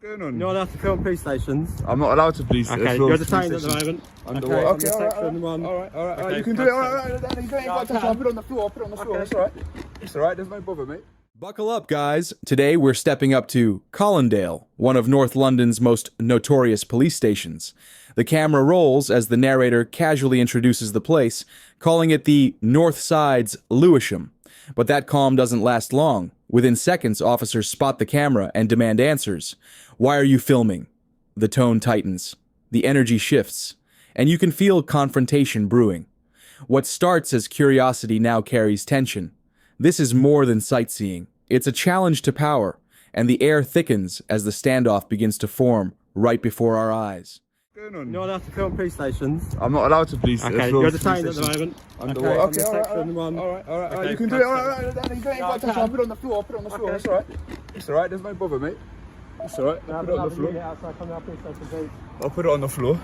Going on? You're allowed to film police stations. I'm not allowed to police. Okay, you're detained at the moment. Okay, alright. You can do it. Alright. You don't got to touch. I'll put it on the floor. It's alright. It's alright. There's no bother, mate. Buckle up, guys. Today we're stepping up to Colindale, one of North London's most notorious police stations. The camera rolls as the narrator casually introduces the place, calling it the North Side's Lewisham. But that calm doesn't last long. Within seconds, officers spot the camera and demand answers. Why are you filming? The tone tightens. The energy shifts. And you can feel confrontation brewing. What starts as curiosity now carries tension. This is more than sightseeing. It's a challenge to power, and the air thickens as the standoff begins to form right before our eyes. Going on? You're allowed to film police stations. I'm not allowed to police. Okay, you're detained at the moment. Okay, alright. You can do it. Alright. You don't got to touch. I'll put it on the floor. It's alright. It's alright. There's no bother, mate. It's alright. I'll put it on the floor. I'll put it on the floor.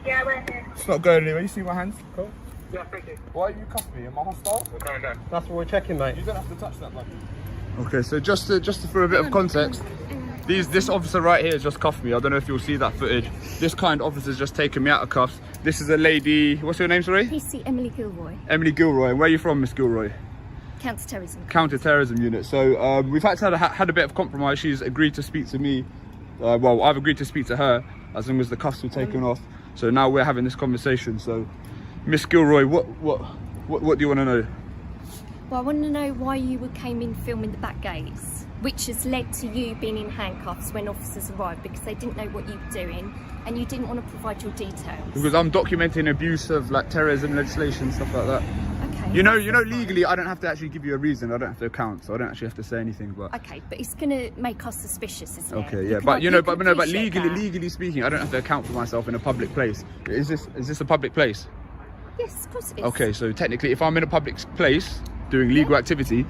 Yeah, we're here. It's not going anywhere. You see my hands? Cool. Yeah, thank you. Why are you cuffing me? Am I hostile? We're coming down. That's what we're checking, mate. You don't have to touch that, man. Okay, so just for a bit of context, this officer right here just cuffed me. I don't know if you'll see that footage. This kind officer's just taken me out of cuffs. This is a lady. What's your name, sorry? PC Emily Gilroy. Emily Gilroy. Where are you from, Miss Gilroy? Counter-Terrorism. Counter-Terrorism unit. So we've had a bit of compromise. She's agreed to speak to me. Well, I've agreed to speak to her as long as the cuffs were taken off. So now we're having this conversation. So, Miss Gilroy, what do you want to know? Well, I want to know why you came in filming the back gates, which has led to you being in handcuffs when officers arrived because they didn't know what you were doing and you didn't want to provide your details. Because I'm documenting abuse of like terrorism legislation, stuff like that. Okay. You know, legally, I don't have to actually give you a reason. I don't have to account, so I don't actually have to say anything. But okay, but it's going to make us suspicious, isn't it? Okay, yeah, but legally speaking, I don't have to account for myself in a public place. Is this a public place? Yes, of course it is. Okay, so technically, if I'm in a public place doing legal activity,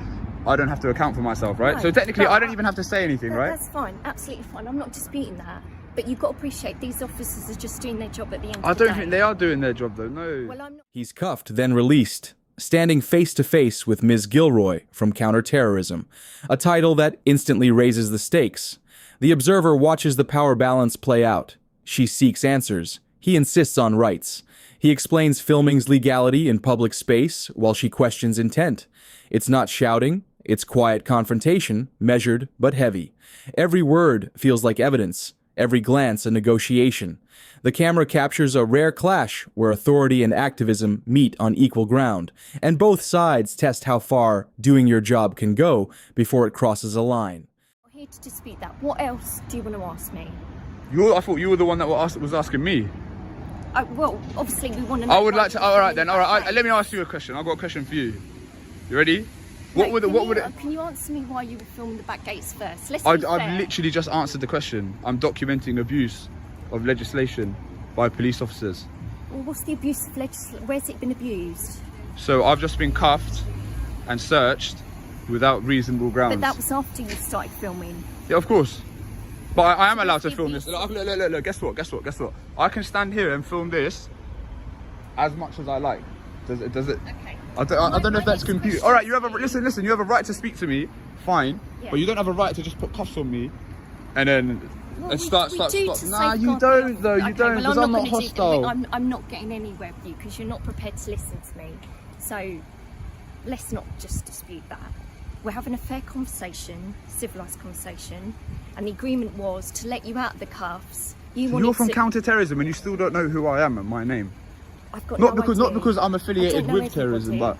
I don't have to account for myself, right? No, so technically, I don't even have to say anything, right? That's fine, absolutely fine. I'm not disputing that. But you've got to appreciate these officers are just doing their job at the end of the day. I don't think they are doing their job, though, no. Well, I'm not. He's cuffed, then released, standing face to face with Ms. Gilroy from Counter-Terrorism, a title that instantly raises the stakes. The observer watches the power balance play out. She seeks answers. He insists on rights. He explains filming's legality in public space while she questions intent. It's not shouting, it's quiet confrontation, measured but heavy. Every word feels like evidence, every glance a negotiation. The camera captures a rare clash where authority and activism meet on equal ground, and both sides test how far doing your job can go before it crosses a line. I'm here to dispute that. What else do you want to ask me? I thought you were the one that was asking me. Well, obviously we want to know. I would like to. All right then. All right. Let me ask you a question. I've got a question for you. You ready? Can you answer me why you were filming the back gates first? I've literally just answered the question. I'm documenting abuse of legislation by police officers. Well, what's the abuse of legislation? Where's it been abused? So I've just been cuffed and searched without reasonable grounds. But that was after you started filming. Yeah, of course. But I am allowed to film this. Look, guess what? I can stand here and film this as much as I like. Does it? Okay. I don't know if that's computer. All right, you have a listen. You have a right to speak to me, fine. Yeah. But you don't have a right to just put cuffs on me, and then start. Nah, you don't though. You don't, because I'm not hostile. I'm not getting anywhere with you because you're not prepared to listen to me. So let's not just dispute that. We're having a fair conversation, civilised conversation, and the agreement was to let you out of the cuffs. You're from Counter-Terrorism and you still don't know who I am and my name. I've got not because I'm affiliated with terrorism, but.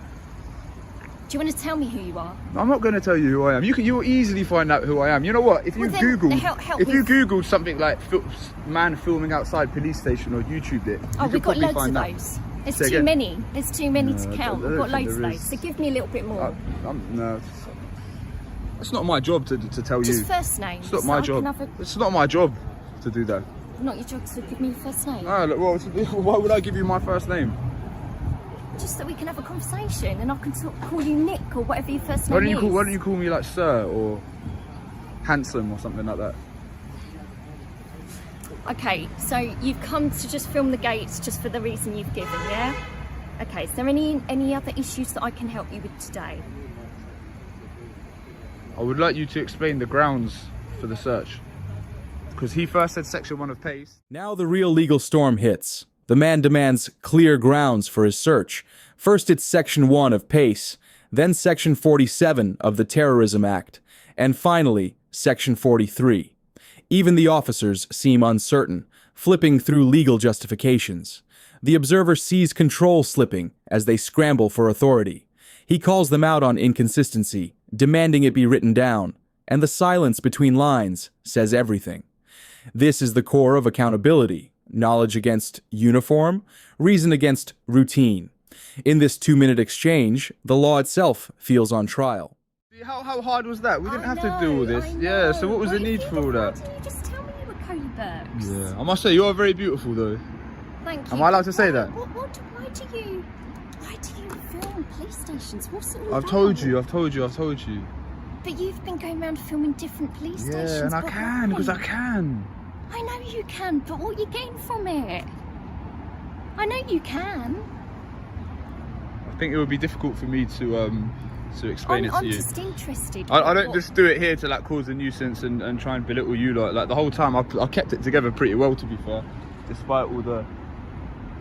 Do you want to tell me who you are? I'm not going to tell you who I am. You'll easily find out who I am. You know what? If you Googled something like man filming outside police station or YouTubed it, we've got loads of those. There's too many. There's too many to count. We've got loads of those. So give me a little bit more. No. It's not my job to tell you. Just first name. It's not my job. It's not my job to do that. Not your job to give me your first name? No, look, well, why would I give you my first name? Just so we can have a conversation and I can call you Nick or whatever your first name is. Why don't you call me like Sir or Handsome or something like that? Okay, so you've come to just film the gates just for the reason you've given, yeah? Okay, is there any other issues that I can help you with today? I would like you to explain the grounds for the search. because he first said section 1 of PACE. Now the real legal storm hits. The man demands clear grounds for his search. First it's Section 1 of PACE, then Section 47 of the Terrorism Act, and finally Section 43. Even the officers seem uncertain, flipping through legal justifications. The observer sees control slipping as they scramble for authority. He calls them out on inconsistency, demanding it be written down, and the silence between lines says everything. This is the core of accountability: knowledge against uniform, reason against routine. In this 2-minute exchange, the law itself feels on trial. How hard was that? We didn't have to do all this. I know. Yeah, so what was the Well, need if for you'd all have that? Why didn't you just tell me you were Cody Burks? Yeah, I must say, you're very beautiful though. Thank you. Am I allowed to say that? Why do you film police stations? What's it all I've about? told you. But you've been going around filming different police stations. Yeah, and I but can, why? because I can. I know you can, but what are you getting from it? I know you can. I think it would be difficult for me to explain it to I'm you. just interested. I don't just do it here to like cause a nuisance and try and belittle you. Like the whole time, I kept it together pretty well, to be fair, despite all the.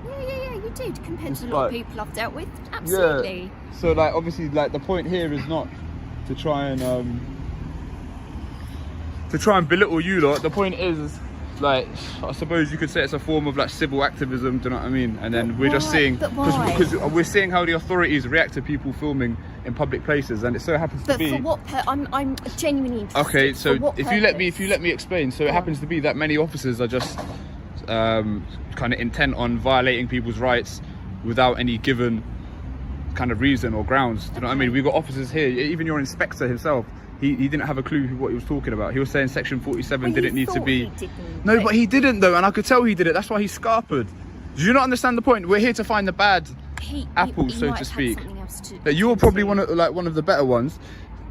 Yeah, you did compared to a Despite- lot of people I've dealt with. Absolutely. Yeah. So like, obviously, like the point here is not to try and belittle you lot. The point is, like, I suppose you could say it's a form of like civil activism. Do you know what I mean? And then we're just why? seeing But why? because we're seeing how the authorities react to people filming in public places, and it so happens to But be. for what? I'm genuinely interested. Okay, so For what if you let purpose? me explain. So it happens to be that many officers are just kind of intent on violating people's rights without any given kind of reason or grounds. Do you know what I mean? We've got officers here. Even your inspector himself, he didn't have a clue what he was talking about. He was saying Section 47 Well, didn't you need to thought be. he didn't, No, but he didn't though, and I could tell he did it. That's why he scarpered. Do you not understand the point? We're here to find the bad apples, so might to have speak. had something else to That you're attend probably to. one of the better ones.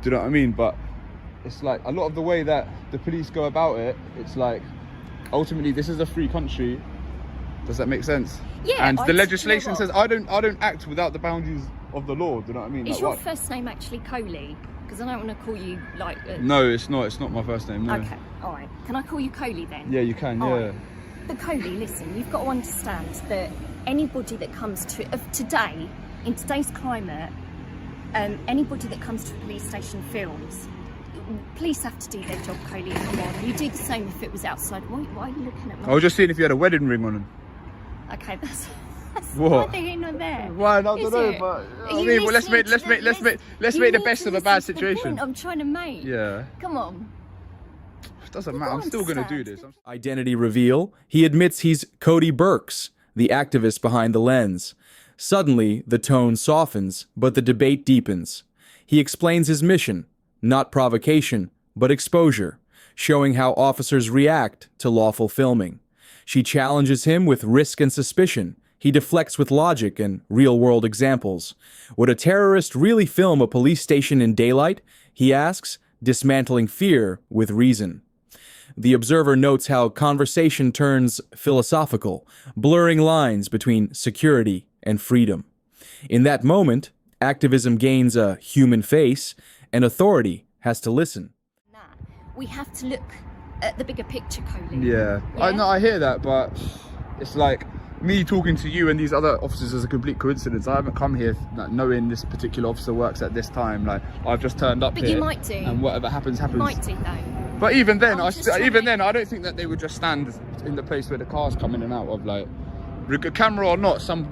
Do you know what I mean? But it's like a lot of the way that the police go about it. It's like ultimately this is a free country. Does that make sense? Yeah, And I the just- legislation you know says I don't act without the boundaries of the law. Do you know what I mean? Is Like, your what? first name actually Coley? Because I don't want to call you like. No, it's not. It's not my first name. No. Okay, all right. Can I call you Coley then? Yeah, you can. All Yeah. right. But Cody, listen, you've got to understand that anybody that comes to today, in today's climate, anybody that comes to a police station films. Police have to do their job, Cody. Come on, you do the same if it was outside. Why are you looking at me? I was just seeing if you had a wedding ring on him. Okay, that's What? neither here nor there. Why? I don't Is know, it? but Are I you mean, well, let's listening make to you the need best to of a bad listen to the situation. point I'm trying to make. Yeah. Come on. It doesn't You matter. I'm can't still gonna do understand. this. Identity reveal, he admits he's Cody Burks, the activist behind the lens. Suddenly, the tone softens, but the debate deepens. He explains his mission, not provocation, but exposure, showing how officers react to lawful filming. She challenges him with risk and suspicion. He deflects with logic and real-world examples. Would a terrorist really film a police station in daylight? He asks, dismantling fear with reason. The observer notes how conversation turns philosophical, blurring lines between security and freedom. In that moment, activism gains a human face, and authority has to listen. Nah, we have to look at the bigger picture, Coley. Yeah. I hear that, but it's like me talking to you and these other officers is a complete coincidence. I haven't come here like, knowing this particular officer works at this time. Like I've just turned up But here. you might do. And whatever happens, happens. You might do though. But even then, I'm just trying to- I don't think that they would just stand in the place where the cars come in and out of. Like, camera or not, some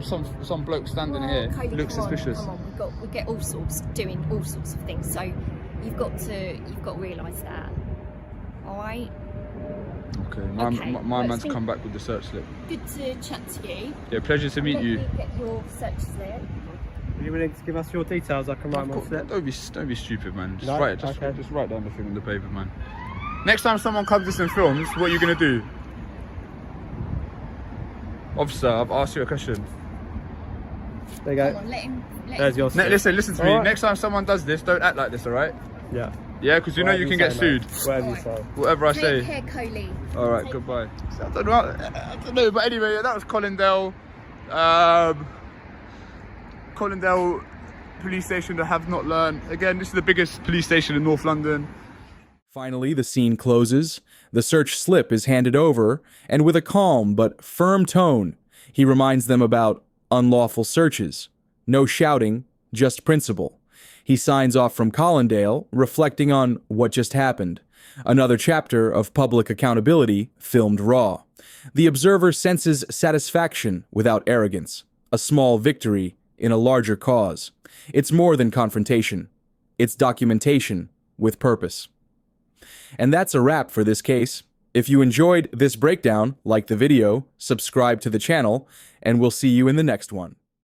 bloke standing here Cody, looks come on, suspicious. Come on, we get all sorts doing all sorts of things. So you've got to realise that. All right. Okay, Okay, my well, man's it's been- come back with the search slip. Good to chat to you. Yeah, pleasure to meet Let you. me get your search slip. Are you willing to give us your details? I can write them on slip. Don't be stupid, man. Just No? write down the thing on the paper, man. Next time someone comes to some films, what are you gonna do? Officer, I've asked you a question. There you Come go. on, let him. There's your slip. Listen to me. Alright. Next time someone does this, don't act like this, alright? Yeah. Yeah, because you know you can get sued. Whatever you say. Whatever I Take say. care, Coley. All right, goodbye. I don't know, but anyway, that was Colindale. Colindale Police Station that have not learned. Again, this is the biggest police station in North London. Finally, the scene closes. The search slip is handed over, and with a calm but firm tone, he reminds them about unlawful searches. No shouting, just principle. He signs off from Colindale, reflecting on what just happened. Another chapter of public accountability filmed raw. The observer senses satisfaction without arrogance, a small victory in a larger cause. It's more than confrontation. It's documentation with purpose. And that's a wrap for this case. If you enjoyed this breakdown, like the video, subscribe to the channel, and we'll see you in the next one.